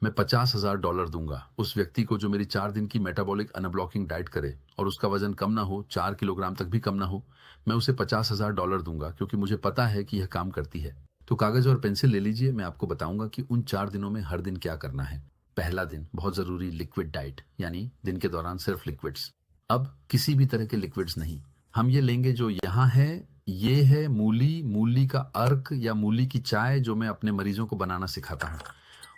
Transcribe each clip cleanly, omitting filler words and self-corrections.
मैं $50,000 दूंगा उस व्यक्ति को जो मेरी 4 दिन की मेटाबॉलिक अनब्लॉकिंग डाइट करे और उसका वजन कम ना हो, 4 किलोग्राम तक भी कम ना हो। मैं उसे $50,000 दूंगा क्योंकि मुझे पता है कि यह काम करती है। तो कागज और पेंसिल ले लीजिए, मैं आपको बताऊंगा कि उन 4 दिनों में हर दिन क्या करना है। पहला दिन बहुत जरूरी, लिक्विड डाइट, यानी दिन के दौरान सिर्फ लिक्विड्स। अब किसी भी तरह के लिक्विड्स नहीं। हम ये लेंगे जो यहाँ है, ये है मूली, मूली का अर्क या मूली की चाय जो मैं अपने मरीजों को बनाना सिखाता हूँ।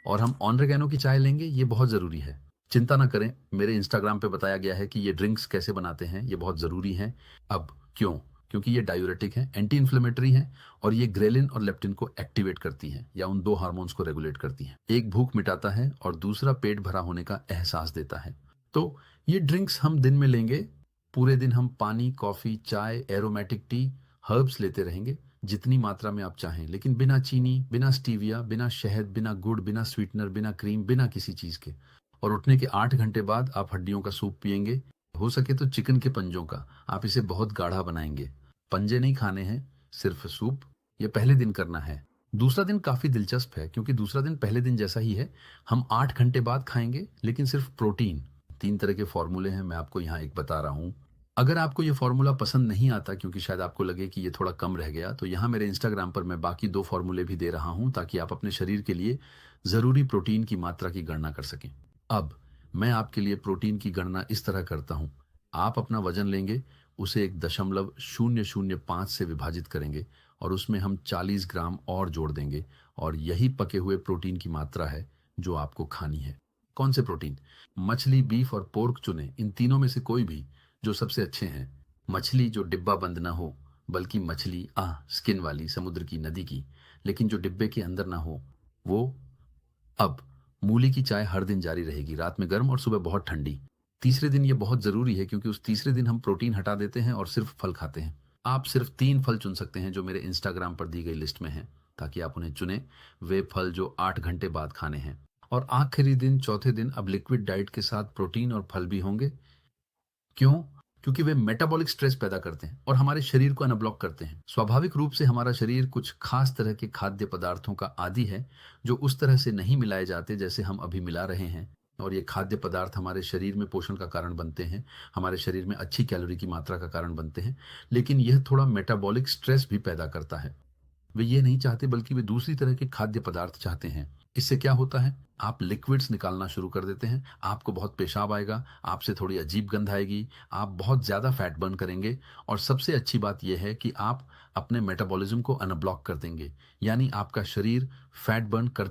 और हम ऑनरेगैनो की चाय लेंगे, ये बहुत ज़रूरी है। चिंता ना करें, मेरे इंस्टाग्राम पे बताया गया है कि ये ड्रिंक्स कैसे बनाते हैं, ये बहुत ज़रूरी हैं। अब क्यों? क्योंकि ये डायूरेटिक हैं, एंटी इन्फ्लेमेटरी हैं और ये ग्रेलिन और लेप्टिन को एक्टिवेट करती हैं या उन 2 हार्मोन्स को रेगुलेट करती हैं। एक भूख मिटाता है और दूसरा पेट भरा होने का एहसास देता है। तो ये ड्रिंक्स हम दिन में लेंगे। पूरे दिन हम पानी, कॉफ़ी, चाय, एरोमेटिक टी, हर्ब्स लेते रहेंगे जितनी मात्रा में आप चाहें, लेकिन बिना चीनी, बिना स्टीविया, बिना शहद, बिना गुड़, बिना स्वीटनर, बिना क्रीम, बिना किसी चीज़ के। और उठने के 8 घंटे बाद आप हड्डियों का सूप पिएंगे, हो सके तो चिकन के पंजों का। आप इसे बहुत गाढ़ा बनाएंगे। पंजे नहीं खाने हैं, सिर्फ सूप। ये पहले दिन करना है। दूसरा दिन काफ़ी दिलचस्प है क्योंकि दूसरा दिन पहले दिन जैसा ही है। हम 8 घंटे बाद खाएंगे, लेकिन सिर्फ प्रोटीन। 3 तरह के फॉर्मूले हैं, मैं आपको यहाँ एक बता रहा हूँ। अगर आपको ये फ़ॉर्मूला पसंद नहीं आता क्योंकि शायद आपको लगे कि ये थोड़ा कम रह गया, तो यहाँ मेरे इंस्टाग्राम पर मैं बाकी 2 फ़ॉर्मूले भी दे रहा हूँ ताकि आप अपने शरीर के लिए ज़रूरी प्रोटीन की मात्रा की गणना कर सकें। अब मैं आपके लिए प्रोटीन की गणना इस तरह करता हूँ। आप अपना वज़न लेंगे, उसे 1.005 से विभाजित करेंगे और उसमें हम 40 ग्राम और जोड़ देंगे और यही पके हुए प्रोटीन की मात्रा है जो आपको खानी है। कौन से प्रोटीन? मछली, बीफ और पोर्क चुनें, इन तीनों में से कोई भी जो सबसे अच्छे हैं। मछली जो डिब्बा बंद ना हो, बल्कि मछली स्किन वाली, समुद्र की, नदी की, लेकिन जो डिब्बे के अंदर ना हो, वो। अब मूली की चाय हर दिन जारी रहेगी, रात में गर्म और सुबह बहुत ठंडी। तीसरे दिन ये बहुत ज़रूरी है क्योंकि उस तीसरे दिन हम प्रोटीन हटा देते हैं और सिर्फ फल खाते हैं। आप सिर्फ 3 फल चुन सकते हैं जो मेरे इंस्टाग्राम पर दी गई लिस्ट में हैं, ताकि आप उन्हें चुनें। वे फल जो 8 घंटे बाद खाने हैं। और आखिरी दिन, चौथे दिन, अब लिक्विड डाइट के साथ प्रोटीन और फल भी होंगे। क्यों? क्योंकि वे मेटाबॉलिक स्ट्रेस पैदा करते हैं और हमारे शरीर को अनब्लॉक करते हैं। स्वाभाविक रूप से हमारा शरीर कुछ खास तरह के खाद्य पदार्थों का आदी है जो उस तरह से नहीं मिलाए जाते जैसे हम अभी मिला रहे हैं। और ये खाद्य पदार्थ हमारे शरीर में पोषण का कारण बनते हैं, हमारे शरीर में अच्छी कैलोरी की मात्रा का कारण बनते हैं, लेकिन यह थोड़ा मेटाबॉलिक स्ट्रेस भी पैदा करता है। वे ये नहीं चाहते, बल्कि वे दूसरी तरह के खाद्य पदार्थ चाहते हैं। इससे क्या होता है? आप लिक्विड्स निकालना शुरू कर देते हैं, आपको बहुत पेशाब आएगा, आपसे थोड़ी अजीब गंध आएगी, आप बहुत ज़्यादा फैट बर्न करेंगे और सबसे अच्छी बात यह है कि आप अपने मेटाबॉलिज्म को अनब्लॉक कर देंगे, यानी आपका शरीर फैट बर्न कर